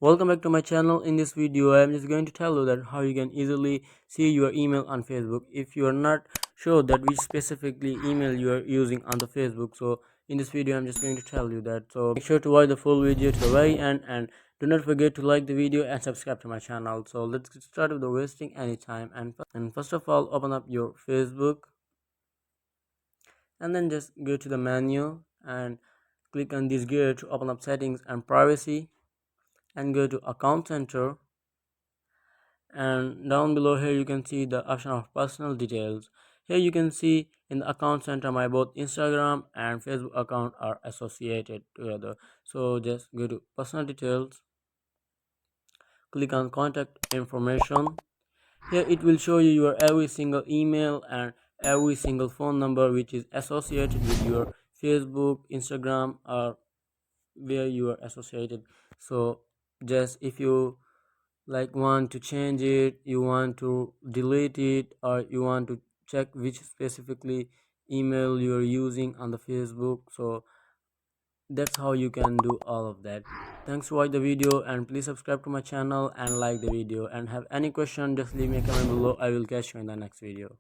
Welcome back to my channel. In this video I am just going to tell you that how you can easily see your email on Facebook if you are not sure that which specifically email you are using on the Facebook. So in this video I'm just going to tell you that, so make sure to watch the full video to the very end and do not forget to like the video and subscribe to my channel. So let's get started without wasting any time, and first of all open up your Facebook and then just go to the menu and click on this gear to open up settings and privacy and go to account center, and down below here you can see the option of personal details. Here you can see in the account center my both Instagram and Facebook account are associated together. So just go to personal details, click on contact information. Here it will show you your every single email and every single phone number which is associated with your Facebook, Instagram, or where you are associated. So just if you want to change it, you want to delete it, or you want to check which specifically email you are using on the Facebook, so that's how you can do all of that. Thanks for watching the video, and please subscribe to my channel and like the video, and have any question just leave me a comment below. I will catch you in the next video.